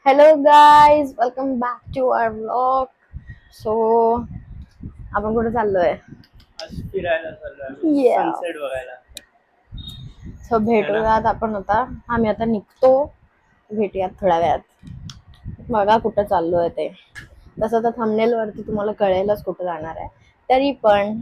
Hello guys, welcome back to our vlog. So आपण कुठे चाललोय? आज फिरायला चाललोय सनसेट बघायला. सो भेटूयात आपण आम्ही आता निघतो. भेटूयात थोड्या वेळात. बघा कुठं चाललोय ते. तसं तर थंबनेल वरती तुम्हाला कळेलच कुठं जाणार आहे. तरी पण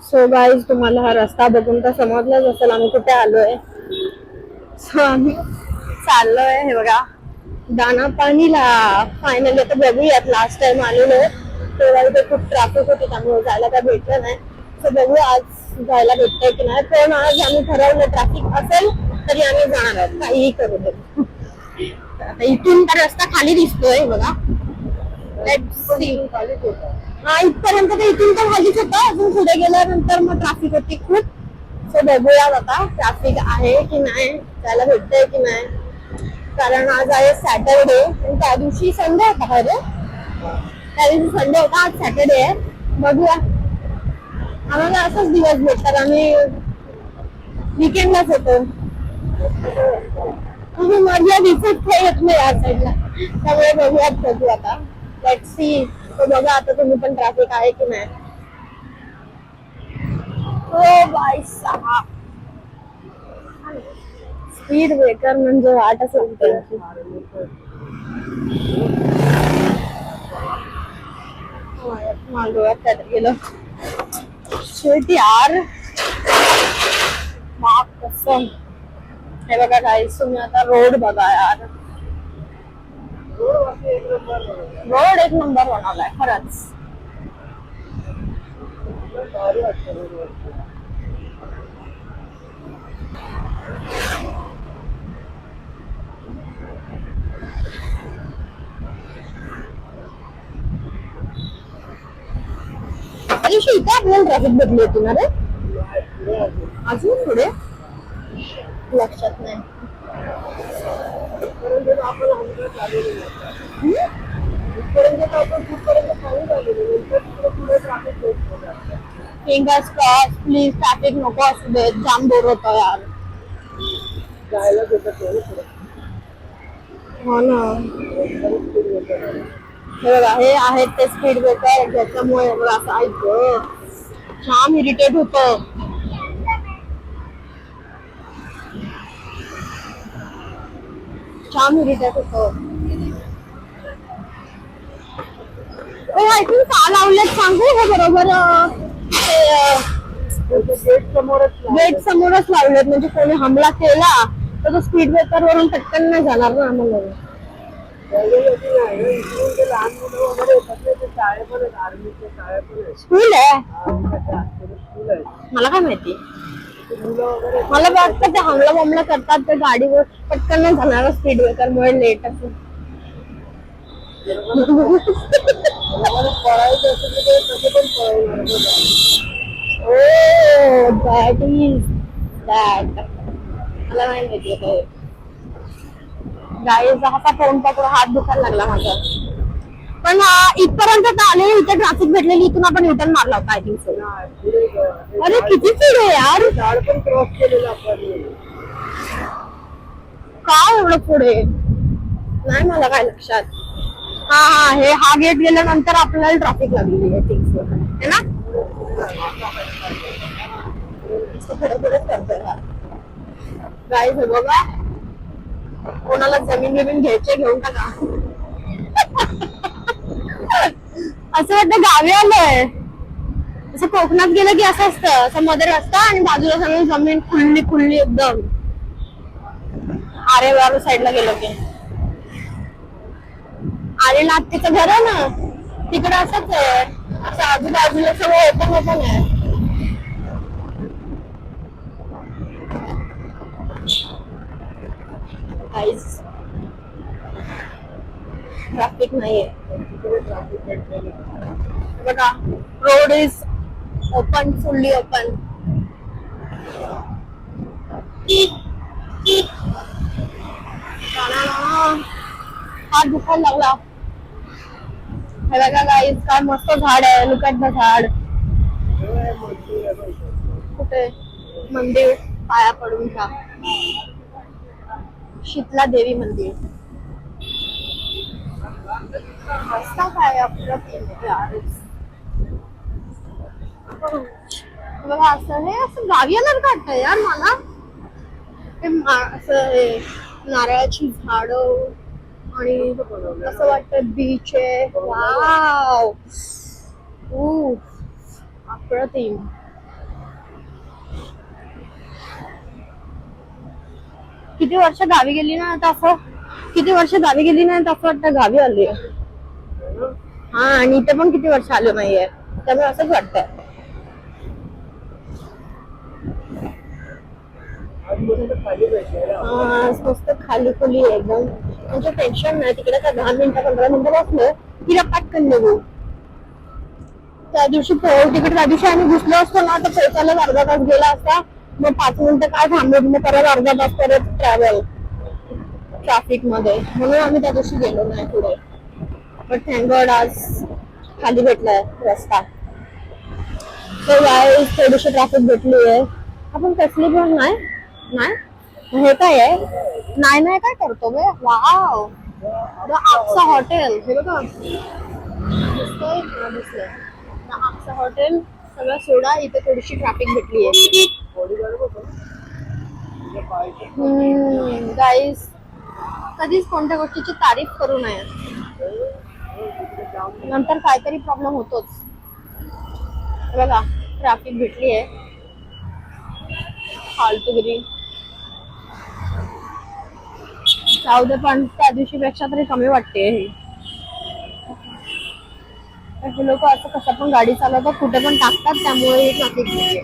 सो गाईज, तुम्हाला हा रस्ता बघून तर समजलाच असेल आम्ही कुठे आलोय. सो आम्ही चाललोय, हे बघा, दानापाणीला. फायनली आता बघूयात. लास्ट टाइम आलेलो तेव्हा इथे खूप ट्रॅफिक होती, त्यामुळे जायला काय भेटलं नाही. सो बघू आज जायला भेटतंय की नाही. पण आज आम्ही ठरवलं ट्रॅफिक असेल तरी आम्ही जाणार आहोत, काहीही करू दे. आता इथून तर रस्ता खाली दिसतोय बघा. हा, इथपर्यंत तर इथून तर खालीच होता. अजून पुढे गेल्यानंतर मग ट्रॅफिक होती खूप. सो बघूया आता ट्रॅफिक आहे की नाही, जायला भेटतंय की नाही. कारण आज आहे सॅटरडे आणि त्या दिवशी संडे होता का रे? त्या दिवशी संडे होता, आज सॅटरडे आहे. बघूया, आम्हाला असाच दिवस भेटतात. आम्ही विकेंडलाच होतो. मजा दिसत काही येत नाही या साईडला. त्यामुळे बघूयात बघू आता. Let's see. तो बघा आता तुम्ही पण ट्रॅफिक आहे की नाही. हो बाय साहेब, स्पीड ब्रेकर म्हणजे वाट असेल त्यांची. मागोव्यात काहीतरी गेलं. शेट यार, माफ कसम. हे बघा गाईस, तुम्ही आता रोड बघा यार. रोड एक नंबर बनवलाय खरंच. अशी इथे आपल्याला ट्रॅफिक भेटली होती ना रे? अजून पुढे लक्षात नाही. फिंगर्स क्रॉस, प्लीज ट्रॅफिक नको असू दे. जाम बोर होतो यार. हो ना. हे बघा, हे आहेत ते स्पीड ब्रेकर, ज्याच्यामुळे असं ऐकलं जाम इरिटेट होतं. जाम इरिटेट होतं. आय थिंक का लावलेत सांगू? हे बरोबर गेट समोरच लावलेत. म्हणजे कोणी हमला केला तर तो स्पीड ब्रेकर वरून पटकन नाही जाणार ना आम्हाला. स्कूल आहे? मला काय माहिती. मला वाटतं ते हमला बमला करतात ते गाडीवर पटकन नाही जाणार स्पीड ब्रेकर मुळे, लेट असेल. That is that. मला नाही माहिती. गाडीचा हाता फोन पकडून हात दुखायला लागला माझा. पण इथपर्यंत आले, इथे ट्रॅफिक भेटलेली, इथून आपण रिटर्न मारला होता आय थिंक. अरे किती स्पीड आहे यार. पण क्रॉस केलेला काय एवढं पुढे नाही मला काय लक्षात. हा गेट गेल्यानंतर आपल्याला ट्रॅफिक लागलेली आहे थिंक है ना. गाईज हे बघा, कोणाला जमीन बिमीन घ्यायचे घेऊन टाका. असं वाटतं गावी आलोय. असं कोकणात गेलं की असं असतं, असं मध्ये रस्ता आणि बाजूला सगळी जमीन खुल्ली खुल्ली एकदम. आरेवार साईडला गेलो की आरे लाटकीचं घर आहे ना, तिकडे असंच आहे. असं आजूबाजूला सगळं ओपन ओपन आहे. ट्रॅफिक नाहीये बघा. Road is open, fully open. हात दुखायला लागला. हे बघा गाईज, काय मस्त झाड आहे. लुक ॲट द झाड. कुठे मंदिर? पाया पडून घ्या. शीतला देवी मंदिर. रस्ता काय आपलं बघा, असं हे असं गावी आल्यावर वाटतं यार मला. असं हे नारळाची झाड आणि असं वाटतं बीच आहे. वाव, अप्रतिम. किती वर्ष गावी गेली ना आता असं, किती वर्ष गावी गेली नाही तर असं वाटतं गावी आली. हा, आणि इथे पण किती वर्ष आलो नाहीये, त्यामुळे असंच वाटतंय. मस्त खाली खुली एकदम, म्हणजे टेन्शन नाही तिकडे. का 10 मिनिटं 15 मिनिटं बसलो की पटकन निघू. त्या दिवशी तिकडे त्या दिवशी आम्ही घुसलो असतो ना तर पोहोचायला अर्धा तास गेला असता. मग 5 मिनिटं काय थांबलो, मग परत अर्धा तास परत ट्रॅव्हल ट्रॅफिक मध्ये, म्हणून आम्ही त्या दिवशी गेलो नाही पुढे. बट थँक गॉड आज खाली भेटलाय रस्ता. तर गाईस थोडीशी ट्रॅफिक भेटली आहे. आपण कसली पण नाही. हे काय आहे? नाही काय करतो बे? Wow, the Aksa hotel. हे बघा दिसतंय, दिसलंय द आक्सा हॉटेल. सगळं सोडा, इथे थोडीशी ट्रॅफिक भेटली आहे. गाईस, कधीच कोणत्या गोष्टीची तारीफ करू नये, नंतर काहीतरी प्रॉब्लेम होतोच. बघा ट्रॅफिक भेटली आहे, फालतूगिरी. जाऊ दे, पण त्या दिवशी पेक्षा तरी कमी वाटते. हे लोक असं कसं पण गाडी चालवतात, कुठे पण टाकतात, त्यामुळे ट्रॅफिक भेटते.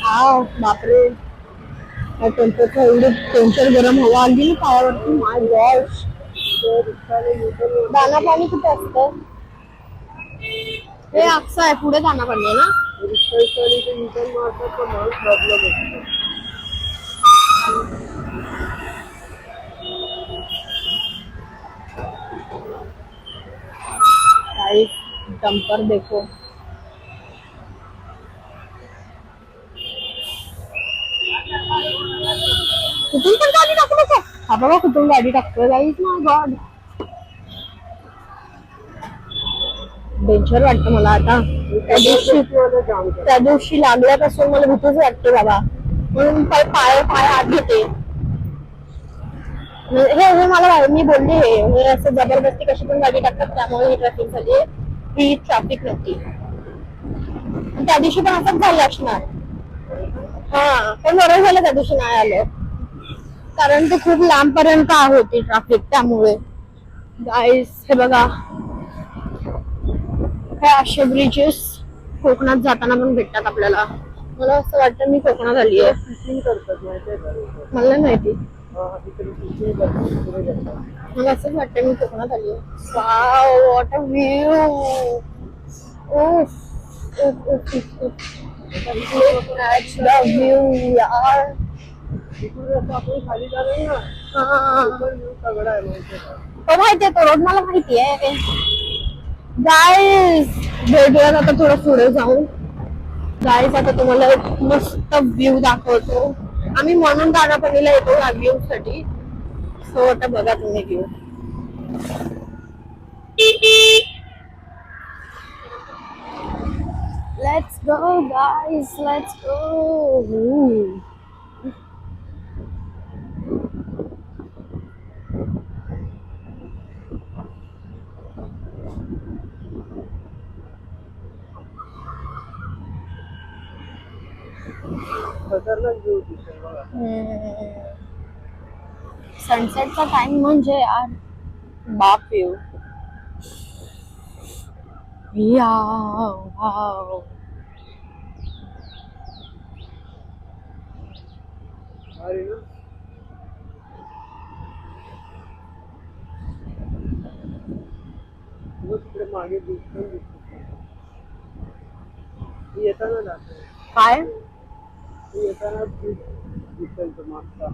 हा बापरे, एवढी टेन्शन, गरम हवा आली ना पायावरती. माय गॉड. दाना पाणी कुठे असतं? हे आक्सा आहे, पुढे दाना पाणी आहे ना. डंपर देखो, कुठून पण गाडी टाकू नको. हा बघा कुठून गाडी टाकतोय गाईस. माय गॉड, डेंजर वाटतं मला आता. त्या दिवशी लागल्यापासून मला भीतीच वाटते बाबा, म्हणून पाय आत घेते. हे मला मी बोलली, हे असं जबरदस्ती कशी पण गाडी टाकतात, त्यामुळे ही ट्रॅफिक झाली. ही ट्रॅफिक नव्हती. त्या दिवशी पण असंच झालं असणार. हा, पण बरं झालं त्या दिवशी नाही आलं, कारण ते खूप लांब पर्यंत होती ट्रॅफिक. त्यामुळे गाईस हे बघा, हे असे ब्रिजेस कोकणात जाताना पण भेटतात आपल्याला. मला असं वाटतं मी कोकणात आली आहे. मला नाही माहिती, मला असंच वाटतं मी कोकणात आली आहे. Wow, what a view. View यार. माहितीये तो रोड, मला माहिती आहे. गाईस भेटूयात आता थोडं पुढे जाऊन. गाईस आता तुम्हाला एक मस्त व्ह्यू दाखवतो. आम्ही म्हणून दानापणीला येतो या व्ह्यू साठी. सो आता बघा तुम्ही view. Let's go guys, let's go. सनसेटचा टाइम म्हणजे यार बाप व्ह्यू. वाव. मागे येताना काय येताना दिसेल तो मागचा.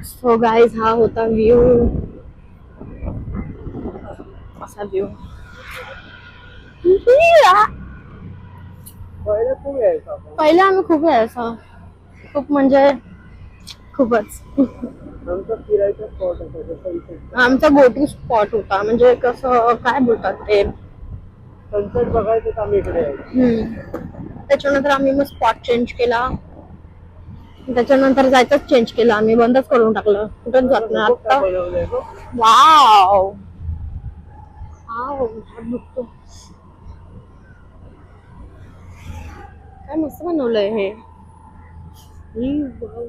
सो गाईज हा होता व्ह्यू, असा व्ह्यू. पहिलं खूप यायचं आपण. पहिले आम्ही खूप यायचो, खूप म्हणजे खूपच. आमचा फिरायचा स्पॉट होता सनसेट. आमचा गो टू स्पॉट होता, म्हणजे कसं काय बोलतात ते, सनसेट बघायचं तर आम्ही इकडे यायचो. त्याच्यानंतर आम्ही मग स्पॉट चेंज केला, त्याच्यानंतर जायचंच चेंज केलं आम्ही, बंदच करून टाकलं, कुठंच जात नाही काय आता. बनवलंय बघ. वाव वाव, हात दुखतो. काय मस्त बनवलंय हे. वाव.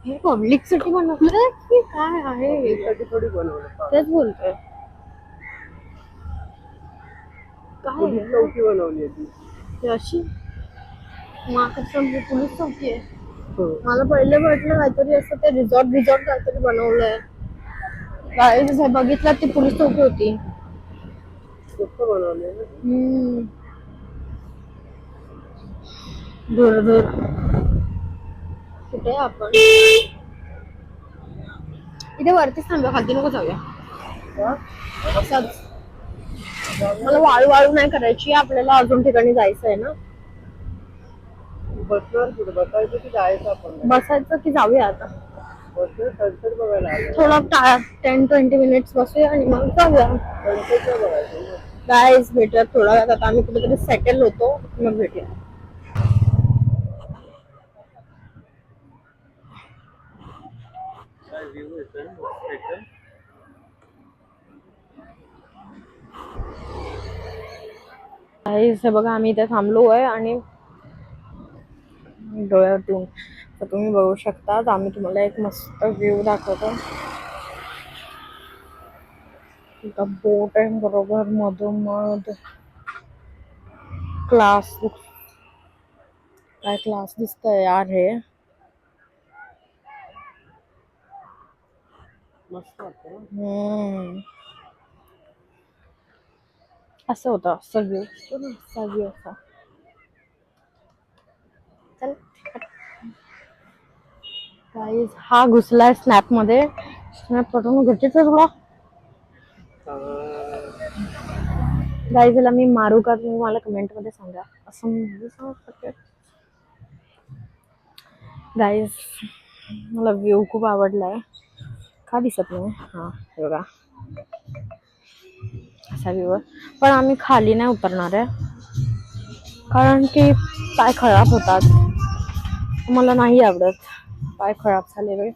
हे पब्लिक साठी बनवलंय की काय आहे? त्यासाठी थोडी बनवलं. तेच बोलतोय. काय पोलीस आहे? चौकी बनवली ती. ही अशी कसं पोलीस चौकी आहे. मला पहिले वाटलं काहीतरी असं ते रिसॉर्ट काहीतरी बनवलंय. गाईज बघितलं ती पोलीस चौकी होती. मस्त बनवले ना. दूर दूर कुठे आपण इथे वरतीच थांबूया, खाली नको जाऊया. असंच मला वाळू नाही करायची, आपल्याला अजून ठिकाणी जायचं आहे ना. बसणार कुठे, बसायचं की जायचं आपण? बसायचं की जाऊया आता. बसणार सनसेट बघायला. थोडं 10-20 मिनिट्स बसूया आणि मग जाऊया. सनसेट बघायचं. गाईज भेटूया थोडा वेळात, आता आम्ही कुठेतरी सेटल होतो, मग भेटूया. काय व्ह्यू येतोय ना. गाईज हे बघा, आम्ही इथे थांबलो आहे आणि डोळ्यातून तर तुम्ही बघू शकता, आम्ही तुम्हाला एक मस्त व्ह्यू दाखवतो. बोट आहे बरोबर मधोमध, क्लास, काय क्लास दिसतंय यार हे. मस्त वाटतं. असं होतं, असं व्ह्यू असा व्ह्यू असा. चल गाईज हा घुसलाय स्नॅप मध्ये, स्नॅप पाठवून गरजेचं आहे तुला. गाईज याला मी मारू का, तुम्ही मला कमेंट मध्ये सांगा. असं गाईज मला व्ह्यू खूप आवडलाय, का दिसत नाही? हा हे बघा असा व्ह्यू. पण आम्ही खाली नाही उतरणार आहे, कारण की पाय खराब होतात, मला नाही आवडत पाय खराब झालेले.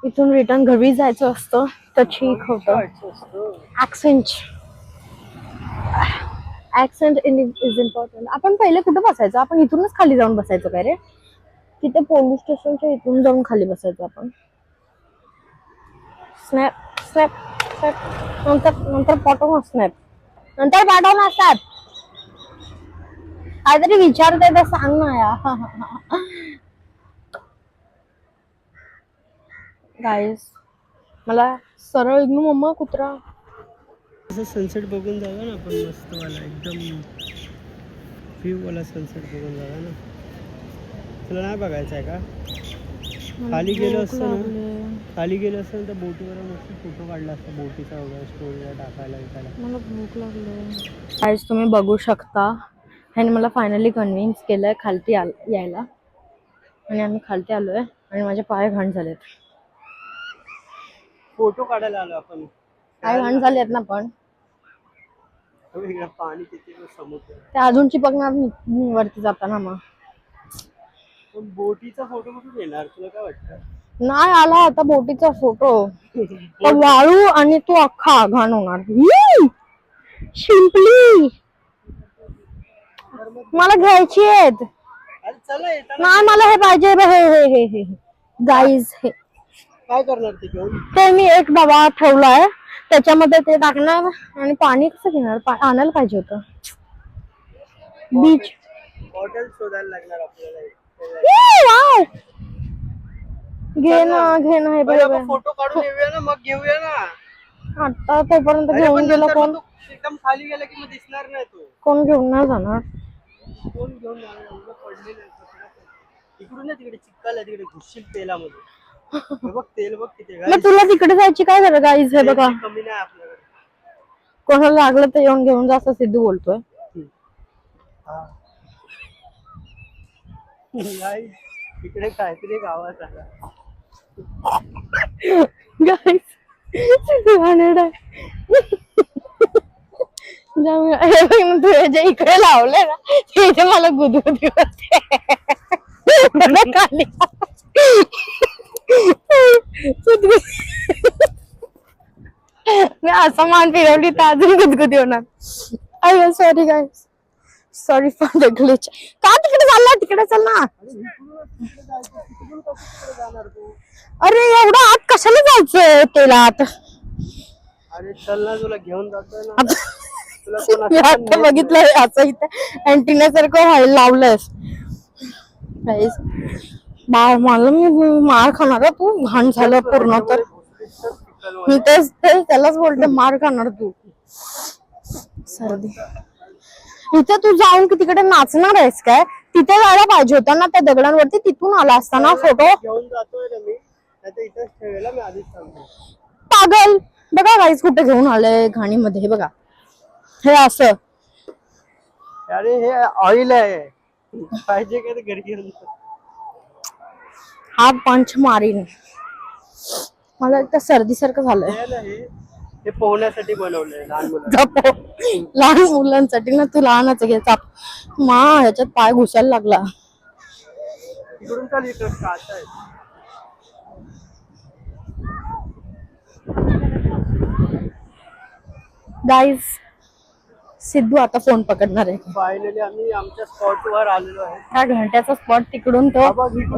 इथून रिटर्न घरी जायचं असतं तर ठीक होतं. Accent is important. आपण पहिले कुठं बसायचं? आपण इथूनच खाली जाऊन बसायचं काय रे? तिथे पोलीस स्टेशनच्या इथून जाऊन खाली बसायचं आपण. स्नॅप स्नॅप स्नॅप नंतर पाठव ना स्नॅप, नंतर पाठव ना स्नॅप. काहीतरी विचारते तर सांग ना यार. गाईस मला सरळ इग्नू मम्मा कुत्रा. असं सनसेट बघून जाऊया ना आपण, मस्त वाला एकदम व्ह्यू वाला सनसेट बघून जाऊया ना. तुला नाही बघायचं आहे का? खाली गेलो असतो ना, खाली गेलो असतो ना तर बोटीवर मस्त फोटो काढला असता, बोटीचा वगैरे स्टोरीला टाकायला विकायला. मला भूक लागली. गाईस तुम्ही बघू शकता, ह्याने मला फायनली कन्व्हिन्स केलंय खालती यायला, आणि आम्ही खालती आलोय आणि माझे पाय घाण झालेत. फोटो काढायला आलो आपण. पाय घाण झालेत ना, पण पाणी किती समुद्र, ते अजून चिपकणार वरती जाताना. मग पण बोटीचा फोटो कुठून येणार तुला काय वाटतं? नाही आला आता बोटीचा फोटो, वाळू आणि तो अख्खा घाण होणार. शिंपली मला घ्यायची आहेत. नाही मला हे पाहिजे. हे गाईज हे काय करणार ते घेऊन? ते मी एक डबा ठेवलाय, त्याच्यामध्ये ते टाकणार आणि पाणी कसं घेणार? आणायला पाहिजे होतं. बीच बॉटल शोधायला लागणार आपल्याला. घे ना हे बघ. फोटो काढून येऊया ना, मग घेऊया ना. आता तोपर्यंत घेऊन गेला कोण? एकदम खाली गेला की मग दिसणार नाही तो. कोण घेऊन नाही जाणार? कोण घेऊन जाणार? एवढं पडलेलं आहे कचरा. इकडून ना तिकडे चिक्कल आहे, तिकडे घुसशील तेलामध्ये. हे बघ तेल बघ किती मग तुला तिकडे जायची काय गरज गाईज? हे बघा, कमी नाही आपल्याकडे. कोणाला लागलं तर येऊन घेऊन जा असं सिद्धू बोलतोय. इकडे काहीतरी गावात आला. गाईज तू जे इकडे लावले ना ते मला गुदगुदी होते. खाली मी असं मान फिरवली तर अजून गुदगुदी होणार. अय्यो sorry guys, sorry for the glitch. का तिकडे चालला? तिकडे चल ना. अरे एवढं आत कशाला जायचंय तेलात? अरे चल ना, तुला घेऊन जातोय ना. मी आता बघितलंय असं इथे अँटिना सारखं व्हायला लावलंयस. मला मी मार खाणार आहे तू. घाण झालं पूर्ण. तर मी तेच त्यालाच बोलते, मार खाणार तू. सर्दी इथे तू जाऊन की तिकडे नाचणार आहेस काय? तिथे जायला पाहिजे होतं ना त्या दगडांवरती. तिथून आला असताना फोटो. घेऊन जातोय ना मी, आता इथेच ठेवला मी आधीच सांगतो. पागल बघा गाईस कुठे घेऊन आलंय घाणीमध्ये. हे बघा हे असं. अरे हे ऑइल आहे, पाहिजे का ते घरी घेऊन. हा पंच मारीन. मला एकदा सर्दी सारखं झालंय. हे पोहण्यासाठी बनवलंय लहान मुलांना. लहान मुलांसाठी ना. तू लहानच घे चाप. मा ह्याच्यात पाय घुसायला लागला. इकडून चाल, इकडं काच आहे. गाईज सिद्धू आता फोन पकडणार आहे. फायनली आम्ही आमच्या स्पॉट वर आलेलो आहे. हा घंट्याचा स्पॉट तिकडून तो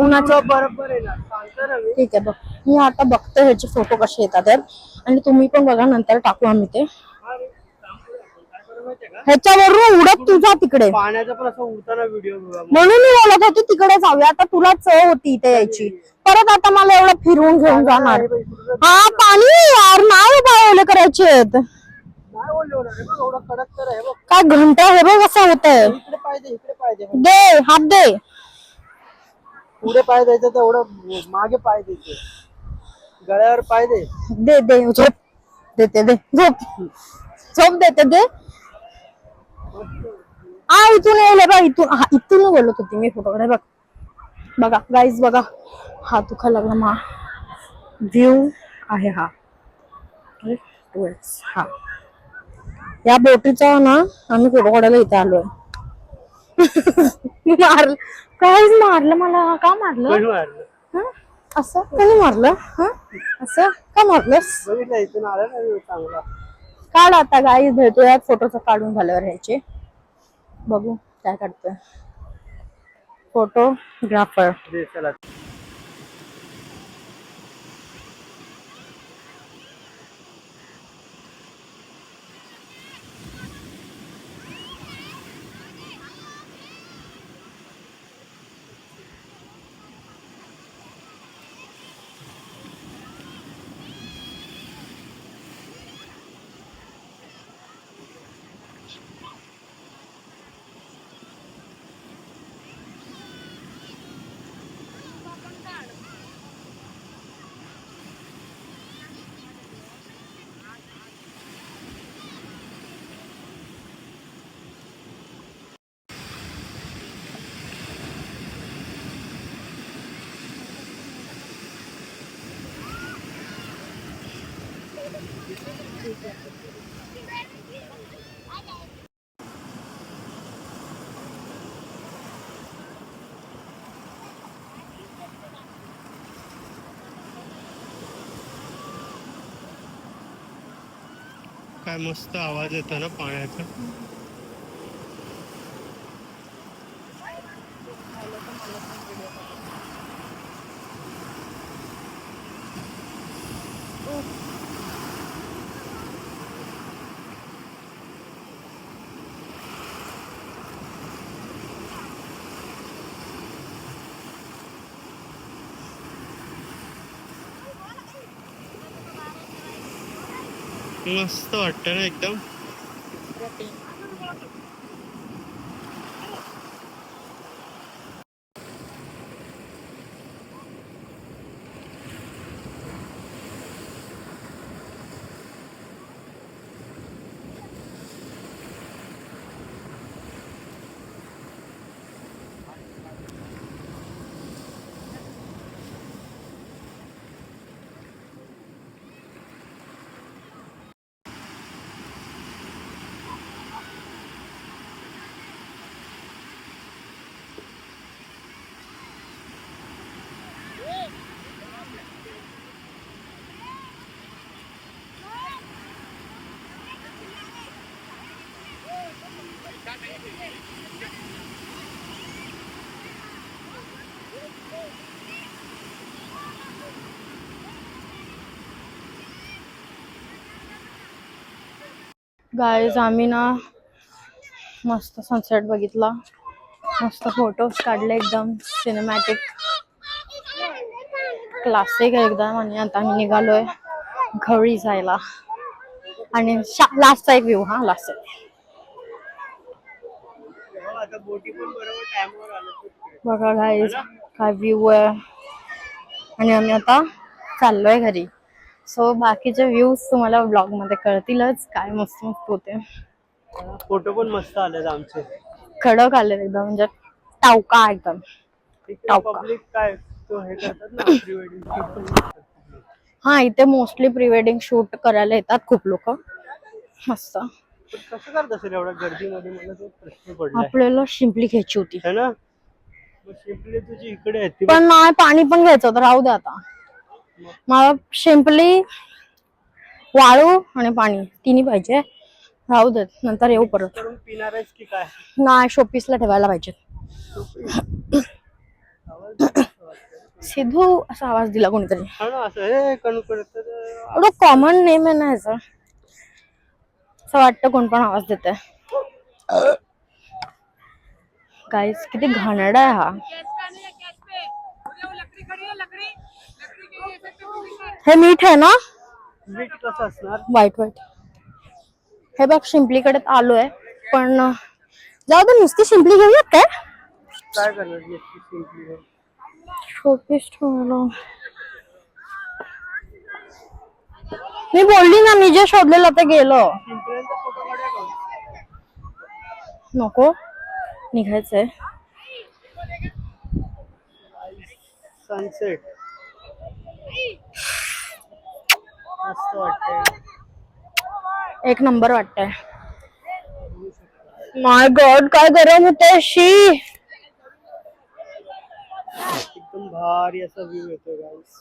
उन्हाचा बरोबर आहे ना, सांगतो ना मी. ठीक आहे बघ. मी आता बघते ह्याचे फोटो कसे येतात आणि तुम्ही पण बघा. नंतर टाकू आम्ही ते. ह्याच्यावरून उडत तुझा तिकडे पाण्याचा पण असं उडताना व्हिडिओ बघा. म्हणून मी बोलत होती तिकडे जाऊया. आता तुला चव होती इथे यायची. परत आता मला एवढं फिरवून घेऊन जाणार. हा पाणी यार नाही उभा करायचे. काय घंटा हे बघ कसं होतंय. इकडे पाहिजे, इकडे पाहिजे. दे हात दे. पुढे पाय द्यायचं तर एवढं मागे पाय द्यायचे. गळ्यावर पाय दे. दे दे झोप देते. दे झोप. झोप देते. दे. हा इथून येईल बघ. इथून हा इथून बोलत होती मी फोटोकडे. बघ बघा गाईज बघा. हा दुखायला लागला. मा व्ह्यू आहे हा. हा या बोटीचा ना आम्ही फोटो काढायला इथे आलोय. मारलं काहीच मारलं मला. का मारलं? असं कोणी मारलं? असं का मारलंस? इथून आला ना चांगला. काढ आता गाईज. भेटूया फोटोचा काढून झाल्यावर ह्याचे. बघू काय काढतोय फोटोग्राफर. काय मस्त आवाज येतो ना पाण्याचा. मस्त वाटतं ना एकदम. गाईज आम्ही ना मस्त सनसेट बघितला, मस्त फोटोज काढले, एकदम सिनेमॅटिक क्लासिक एकदम. आणि आता आम्ही निघालोय घरी जायला. आणि लास्टचा एक व्ह्यू, हा लास्ट आता बोटी पण बरोबर टाइमवर आलं. बघा गाईज काय व्ह्यू आहे. आणि आम्ही आता चाललोय घरी. सो बाकीचे व्ह्यूज तुम्हाला ब्लॉग मध्ये कळतीलच, काय मस्त मस्त होते. फोटो पण मस्त आले आमचे, कडक आले एकदम, म्हणजे टावका एकदम टावका. पब्लिक काय तो हे करतात ना प्री वेडिंग शूट. हा, इथे मोस्टली प्री वेडिंग शूट करायला येतात खूप लोक. मस्त. कसं करत असेल एवढ्या गर्दीमध्ये, मला तो प्रश्न पडलाय. आपल्याला शिंपली घ्यायची होती है ना, शिंपली तुझी इकडे आहे. पण नाही, पाणी पण घ्यायचं होतं, राहू दे आता. मला शिंपली, वाळू आणि पाणी तिन्ही पाहिजे, राहू देत, नंतर येऊ परत. पिणार आहेस की काय? नाही, शोपीसला ठेवायला पाहिजे. सिद्धू असा आवाज दिला कोणीतरी. एवढं कॉमन नेम आहे ना ह्याचं, असं वाटतं कोण पण आवाज देत आहे. गाईस किती घाणेरडा आहे हा. हे मीठ आहे ना, मीठ कसं असणार, वाईट वाईट. हे बघ शिंपलीकडे आलोय, पण जाऊ दे, नुसती शिंपली घेऊयात काय? काय करणार शिंपली शोपीस ठेवायला. मी बोलली ना, मी जे शोधलेलं ते गेलो. नको, निघायचंय. सनसेट मस्त वाटतंय, एक नंबर वाटतंय. माय गॉड, काय गरम होतंय शी. एकदम भारी असा व्ह्यू येतोय गाईस.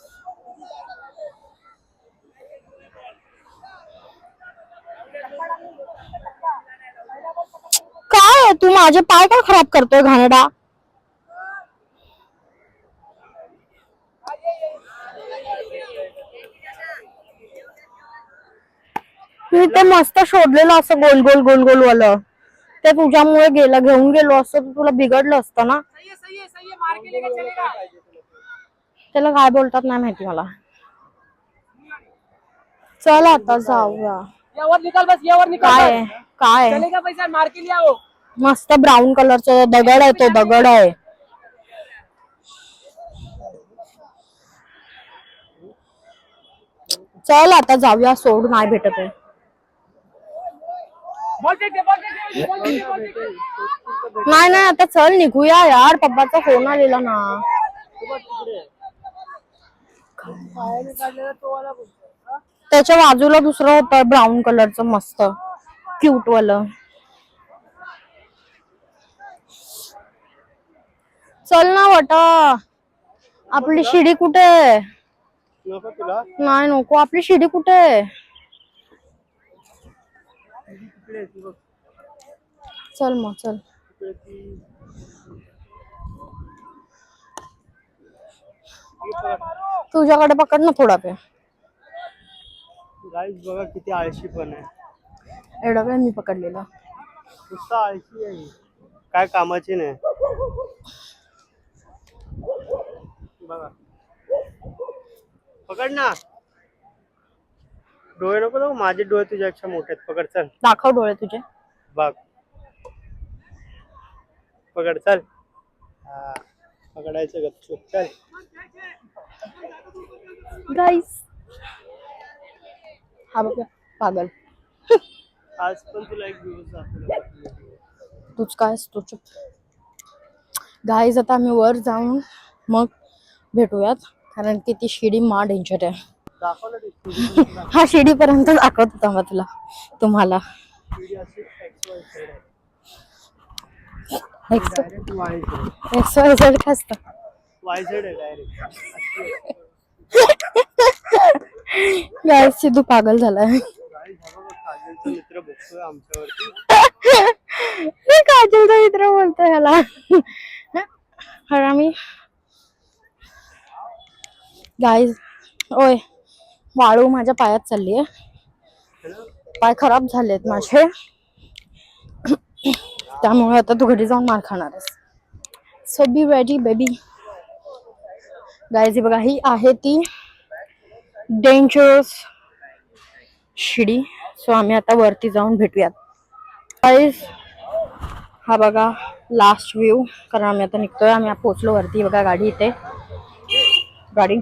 काय तू माझे पाय काय खराब करतोय घाणेरडा. मी ते मस्त शोधलेलं असं गोल गोल गोल गोल वालं, ते तुझ्यामुळे घेऊन गेलो असतं तर तुला बिघडलं असतं ना. त्याला काय बोलतात नाही माहिती मला. चल आता जाऊया. काय काय मस्त ब्राऊन कलरचा दगड आहे, तो दगड आहे. चल आता जाऊया, सोड, नाही भेटत आहे. नाही नाही, आता चल निघूया यार, पप्पाचा फोन आलेला ना. त्याच्या बाजूला दुसरं होतं ब्राऊन कलरचं मस्त क्यूट वालं. चल ना वटा, आपली शिडी कुठे आहे? नाही नको, आपली शिडी कुठे आहे? चल मग चल. तुझ्याकडे पकड ना थोडा पे. गाईस बघा किती आळशी पण आहे. एवढा वेळ मी पकडलेला, नुसता आळशी आहे, काय कामाची नाही. बघा, पकड ना. डोळे नको ना, माझे डोळे तुझ्यापेक्षा मोठे आहेत. पकड चल. दाखव डोळे तुझे. बघ, पकड चल. हा, पकडायचं गपचूप चल. गाईस हा बघा पागल. आज पण तुला एक दिवस दाखवला. तूच काय तू चुप. गाईज आता आम्ही वर जाऊन मग भेटूयात, कारण की ती शिडी मा डेंजर आहे. दाखवलं ते तुझी हा शिडीपर्यंत दाखवत होता मग तुम्हाला. व्हिडिओ अशी XY side आहे. X direct Y Z. Y Z काय असतं? वाय झेड आहे डायरेक्ट. गाईज सिद्धू पागल झालाय. काजलचा मित्र बघतोय आमच्यावरती. काजलचा मित्र बोलतोय ह्याला. आम्ही गाईज ओय वाळू माझ्या पायात चालली आहे. पाय खराब झालेत माझे, त्यामुळे आता तू घरी जाऊन मार खाणार आहेस. So be ready baby. Guys बघा ही आहे ती डेंजरस शिडी. सो आम्ही आता वरती जाऊन भेटूयात. गाईज हा बघा लास्ट व्ह्यू, कारण आम्ही आता निघतोय. आम्ही पोहोचलो वरती. बघा गाडी इथे. गाडी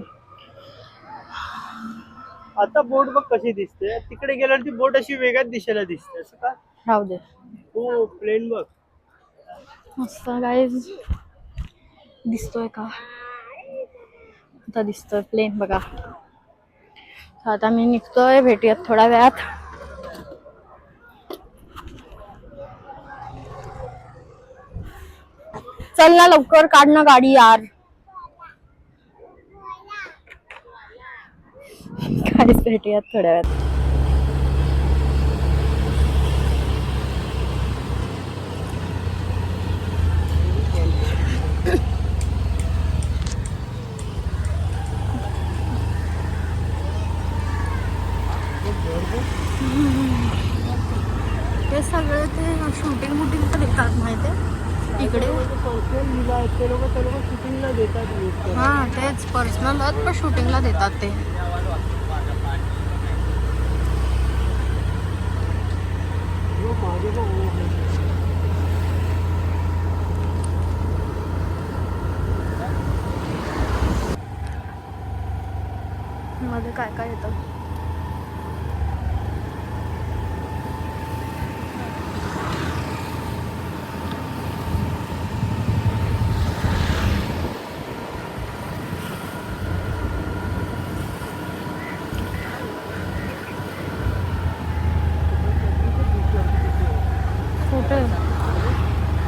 आता बोट बघ कशी दिसते. तिकडे गेल्यावर ती बोट अशी वेगळ्याच दिशेला दिसते. असं का? राहू दे. हो प्लेन बघ मस्त गाईज दिसतोय का? आता दिसतोय प्लेन बघा. आता मी निघतोय. भेटूयात थोड्या वेळात. चल ना लवकर काढ ना गाडी यार. काहीच भेटूयात थोड्या वेळात. ते सगळे ते शूटिंग तर देतात माहितीये इकडे. पर्सनल लिहिलं आहे ते लोक शूटिंगला देतात. हा तेच पर्सनल पण शूटिंगला देतात ते. मध्ये काय काय येतं. कुठे?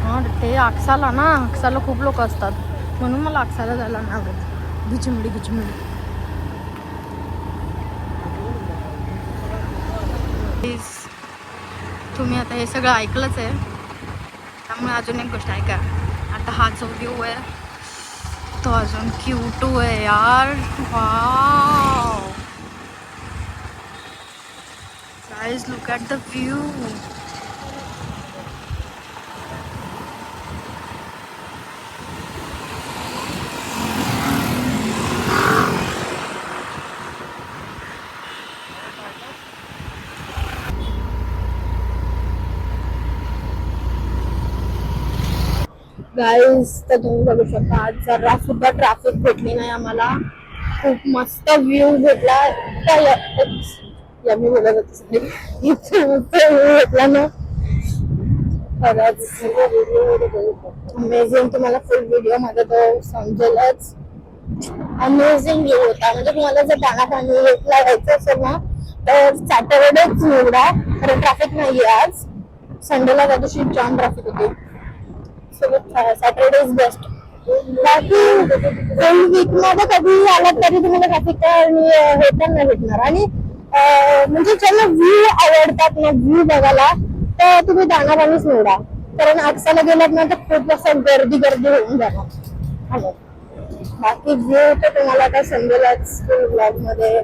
हा ते आक्साला ना. आक्साला खूप लोक असतात, म्हणून मला आक्साला जायला नाही आवडत. गिचमिडी गिचमिडी. तुम्ही आता हे सगळं ऐकलंच आहे, त्यामुळे अजून एक गोष्ट ऐका. आता हा जो व्ह्यू आहे तो अजून क्यूट आहे यार. Wow guys look at the view. Guys तर तुम्ही बघू शकता आज जरा सुद्धा ट्रॅफिक भेटली नाही आम्हाला. खूप मस्त व्ह्यू भेटला. मी बोलत होते व्ह्यू भेटला ना खरंच अमेझिंग. तुम्हाला फुल व्हिडिओ मध्ये तो समजेलच. अमेझिंग व्ह्यू होता. म्हणजे तुम्हाला जर दानापाणीला यायचं असेल ना तर सॅटरडेच निवडा, कारण ट्रॅफिक नाहीये आज. संडेला त्या दिवशी जाम ट्रॅफिक होती. Saturday is best. बाकी फुल वीक मध्ये कधी आलात तरी तुम्हाला ट्रॅफिक हे पण नाही भेटणार. आणि म्हणजे ज्यांना व्ह्यू आवडतात ना व्ह्यू बघायला तर तुम्ही दानापाणीच निवडा, कारण आजकाला गेलात ना तर खूप असं गर्दी होऊन जाणार. बाकी व्ह्यू तर तुम्हाला आता समजेलच फुल ब्लॉग मध्ये.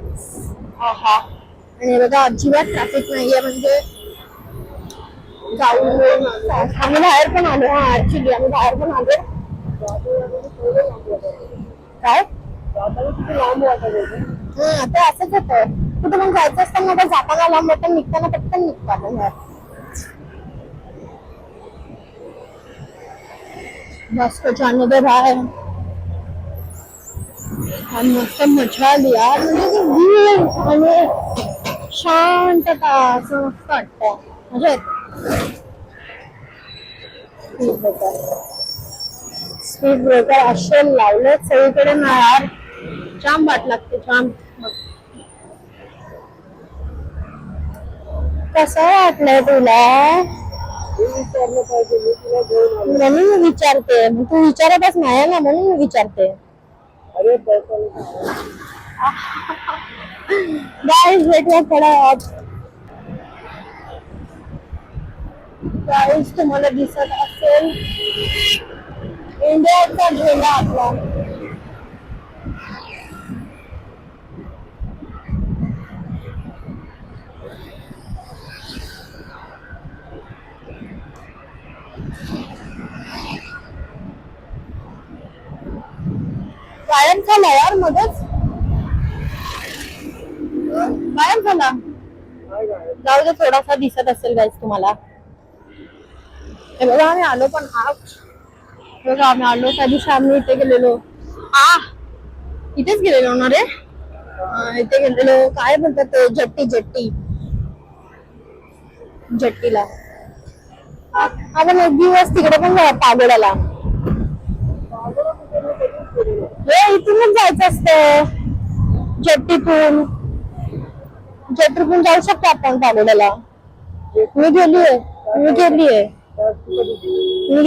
हा आणि बघा अजिबात ट्रॅफिक नाहीये. म्हणजे जाऊन आम्ही बाहेर पण आलो. हा ऍक्च्युली आम्ही बाहेर पण आलो. काय लांब वाटत. हा ते असंच होतं. कुठे पण जायचं असतं ना तर जाताना लांब पण निघताना पटकन निघतो आपण बाहेर. मस्त छान मध्ये बाहेर आणि मस्त मजा आली यार. म्हणजे ती व्ह्यू आणि शांतता असं मस्त वाटतं. मजा येते. स्पीड ब्रेकर असे लावलेत सगळीकडे ना यार, जाम वाट लागते जाम. कसं वाटलंय तुला? म्हणून मी विचारते, तू विचारतच नाही ना म्हणून मी विचारते. गाइस भेटूया थोडा वेळात. गाइस तुम्हाला दिसत असेल इंडियाचा झेंडा आपला. गायब झाला यार मध्येच, गायब झाला. जाऊ दे, थोडासा दिसत असेल गाईस तुम्हाला. हे बघा आम्ही आलो पण बघा आम्ही आलो त्या दिवशी आम्ही इथे गेलेलो. इथेच गेलेलो ना रे. इथे गेलेलो काय म्हणतात ते, जट्टी जट्टीला. आपण एक दिवस तिकडे पण जाऊ पागोड्याला. हे इथूनच जायचं असतं जट्टीतून जाऊ शकतो आपण पागोड्याला. मी गेलीये मी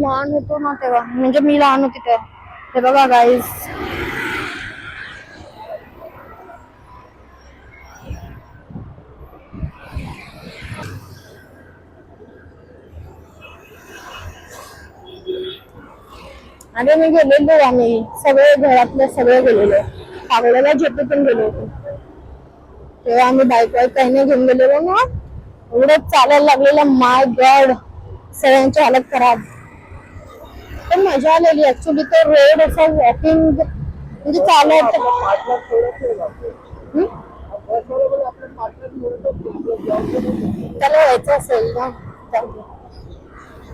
लहान होतो ना तेव्हा, म्हणजे मी लहान होती तेव्हा. हे बघा गाईस, आणि मी गेलेलो, आम्ही सगळे घरातले सगळे गेलेलो पागोड्याला. जेपी पण गेलो होतो तेव्हा आम्ही बाईक काही नाही घेऊन गेलेलो ना. एवढं चालायला लागलेलं, माय गॉड सगळ्यांची हालत खराब. पण मजा आलेली ऍक्च्युली. तो रोड असा वॉकिंग म्हणजे चालत त्याला व्हायचं असेल ना.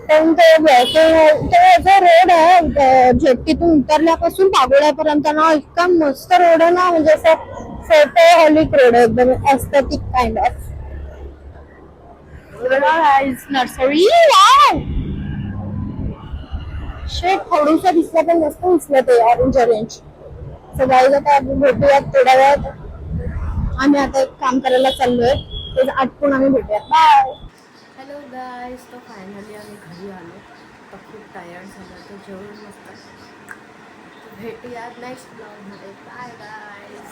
पण तो जो रोड आहे जेट्टीतून उतरल्यापासून पागोड्यापर्यंत ना, इतका मस्त रोड आहे ना. म्हणजे असं फोटोहॉलिक रोड आहे, एकदम एस्थेटिक काइंड ऑफ. नर्सरी शेट थोडीसा दिसला पण जास्त दिसलं ते ऑरेंज. सगळ्याला आता भेटूयात थोड्या वेळात. आम्ही आता एक काम करायला चाललोय, ते आटपून आम्ही भेटूयात. बाय. हॅलो गाईस, तो फायनली आम्ही घरी आलो. आता खूप टायर्ड झालं, तर जेवण मस्त. भेटूयात नेक्स्ट ब्लॉगमध्ये. बाय गाईस.